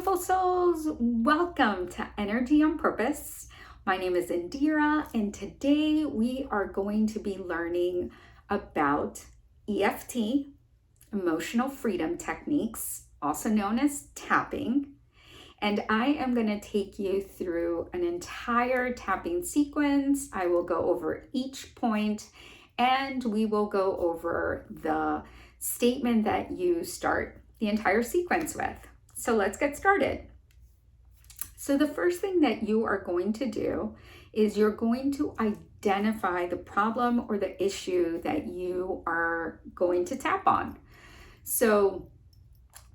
beautiful souls. Welcome to Energy on Purpose. My name is Indira, and today we are going to be learning about EFT, emotional freedom techniques, also known as tapping. And I am going to take you through an entire tapping sequence. I will go over each point, and we will go over the statement that you start the entire sequence with. So let's get started. So the first thing that you are going to do is you're going to identify the problem or the issue that you are going to tap on. So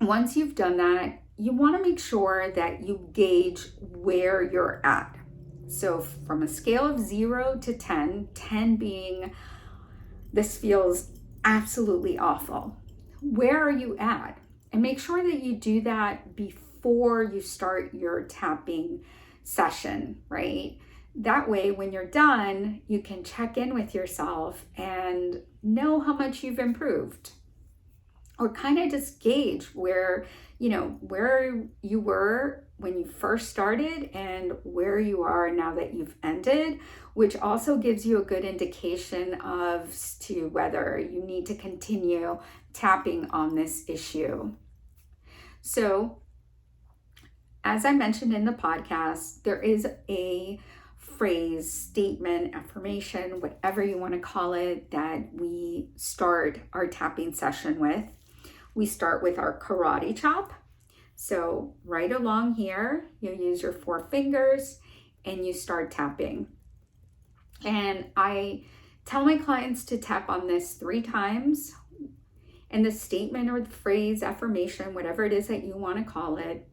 once you've done that, you want to make sure that you gauge where you're at. So from a scale of 0 to 10, 10 being this feels absolutely awful, where are you at? And make sure that you do that before you start your tapping session, right? That way, when you're done, you can check in with yourself and know how much you've improved. Or kind of just gauge where you were when you first started and where you are now that you've ended, which also gives you a good indication as to whether you need to continue tapping on this issue. So, as I mentioned in the podcast, there is a phrase, statement, affirmation, whatever you want to call it, that we start our tapping session with. We start with our karate chop. So right along here, you use your 4 fingers and you start tapping. And I tell my clients to tap on this 3 times. And the statement or the phrase, affirmation, whatever it is that you want to call it,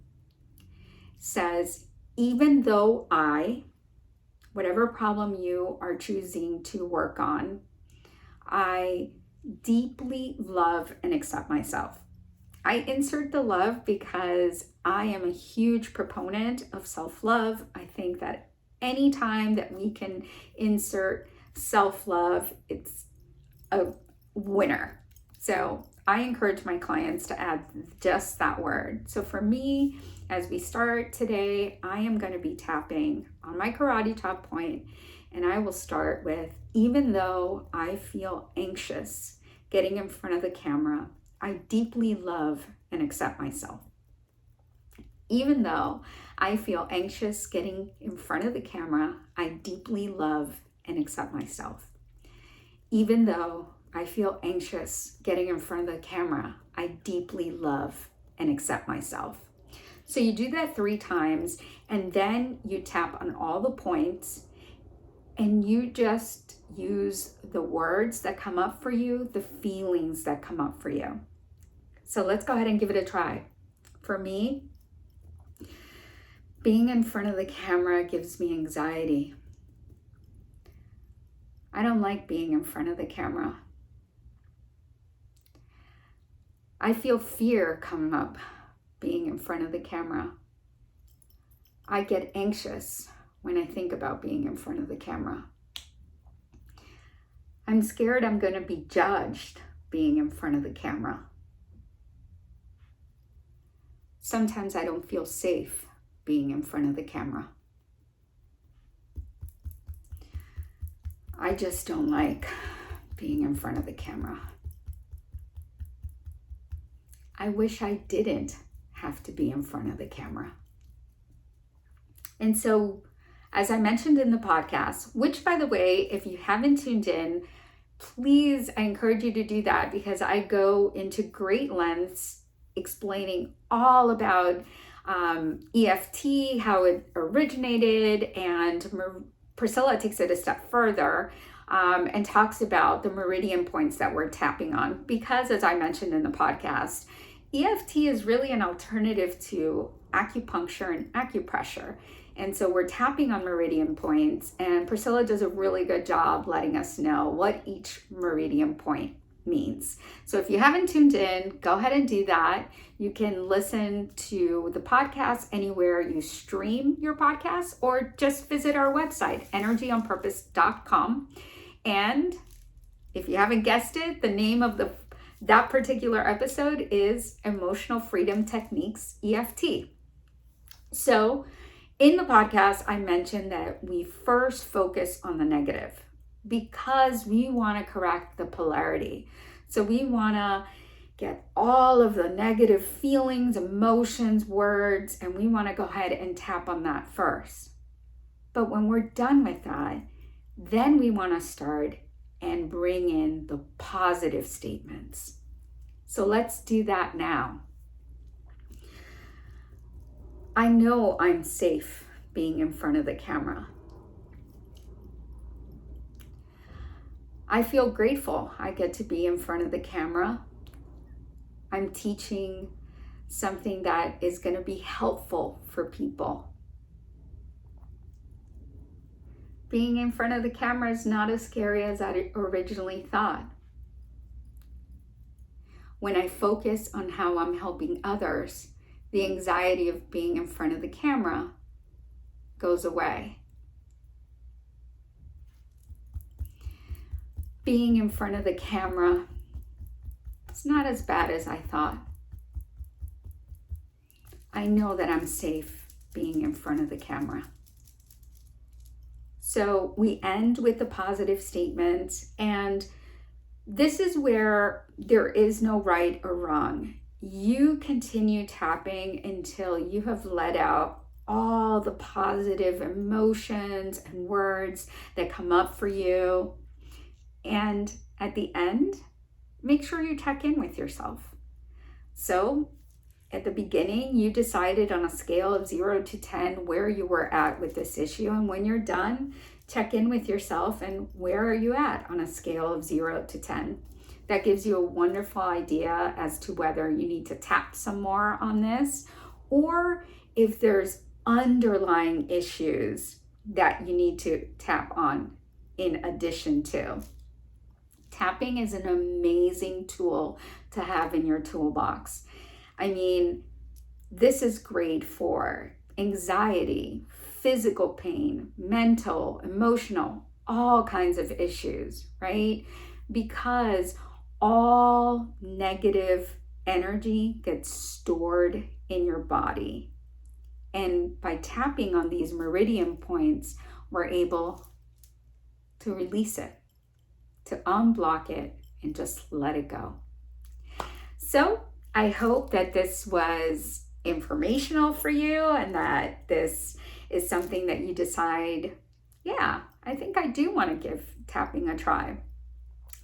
says, even though whatever problem you are choosing to work on, I deeply love and accept myself. I insert the love because I am a huge proponent of self-love. I think that anytime that we can insert self-love, it's a winner. So I encourage my clients to add just that word. So for me, as we start today, I am going to be tapping on my karate chop point, and I will start with, even though I feel anxious getting in front of the camera, I deeply love and accept myself. Even though I feel anxious getting in front of the camera, I deeply love and accept myself. Even though I feel anxious getting in front of the camera, I deeply love and accept myself. So you do that 3 times, and then you tap on all the points, and you just use the words that come up for you, the feelings that come up for you. So let's go ahead and give it a try. For me, being in front of the camera gives me anxiety. I don't like being in front of the camera. I feel fear coming up being in front of the camera. I get anxious when I think about being in front of the camera. I'm scared I'm going to be judged being in front of the camera. Sometimes I don't feel safe being in front of the camera. I just don't like being in front of the camera. I wish I didn't have to be in front of the camera. And so, as I mentioned in the podcast, which, by the way, if you haven't tuned in, please, I encourage you to do that, because I go into great lengths explaining all about EFT, how it originated, and Priscilla takes it a step further and talks about the meridian points that we're tapping on, because, as I mentioned in the podcast, EFT is really an alternative to acupuncture and acupressure. And so we're tapping on meridian points, and Priscilla does a really good job letting us know what each meridian point means. So if you haven't tuned in, go ahead and do that. You can listen to the podcast anywhere you stream your podcast, or just visit our website, energyonpurpose.com. And if you haven't guessed it, the name of that particular episode is Emotional Freedom Techniques, EFT. So in the podcast, I mentioned that we first focus on the negative because we want to correct the polarity. So we want to get all of the negative feelings, emotions, words, and we want to go ahead and tap on that first. But when we're done with that, then we want to start and bring in the positive statements. So let's do that now. I know I'm safe being in front of the camera. I feel grateful I get to be in front of the camera. I'm teaching something that is going to be helpful for people. Being in front of the camera is not as scary as I originally thought. When I focus on how I'm helping others, the anxiety of being in front of the camera goes away. Being in front of the camera, it's not as bad as I thought. I know that I'm safe being in front of the camera. So we end with the positive statements, and this is where there is no right or wrong. You continue tapping until you have let out all the positive emotions and words that come up for you. And at the end, make sure you check in with yourself. So at the beginning, you decided on a scale of 0 to 10 where you were at with this issue. And when you're done, check in with yourself and where are you at on a scale of 0 to 10. That gives you a wonderful idea as to whether you need to tap some more on this or if there's underlying issues that you need to tap on in addition to. Tapping is an amazing tool to have in your toolbox. I mean, this is great for anxiety, physical pain, mental, emotional, all kinds of issues, right? Because all negative energy gets stored in your body. And by tapping on these meridian points, we're able to release it, to unblock it, and just let it go. So I hope that this was informational for you and that this is something that you decide, yeah, I think I do want to give tapping a try.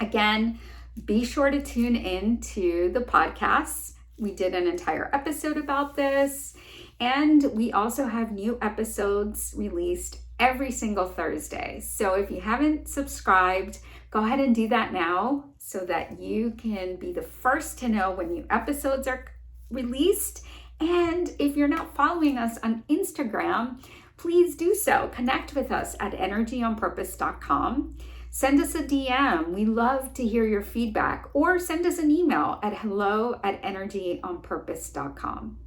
Again, be sure to tune in to the podcasts. We did an entire episode about this, and we also have new episodes released every single Thursday. So if you haven't subscribed, go ahead and do that now so that you can be the first to know when new episodes are released. And if you're not following us on Instagram, please do so. Connect with us at energyonpurpose.com. Send us a DM. We love to hear your feedback, or send us an email at hello@energyonpurpose.com.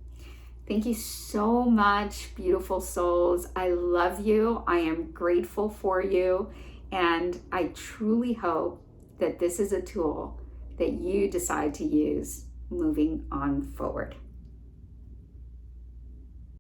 Thank you so much, beautiful souls. I love you. I am grateful for you. And I truly hope that this is a tool that you decide to use moving on forward.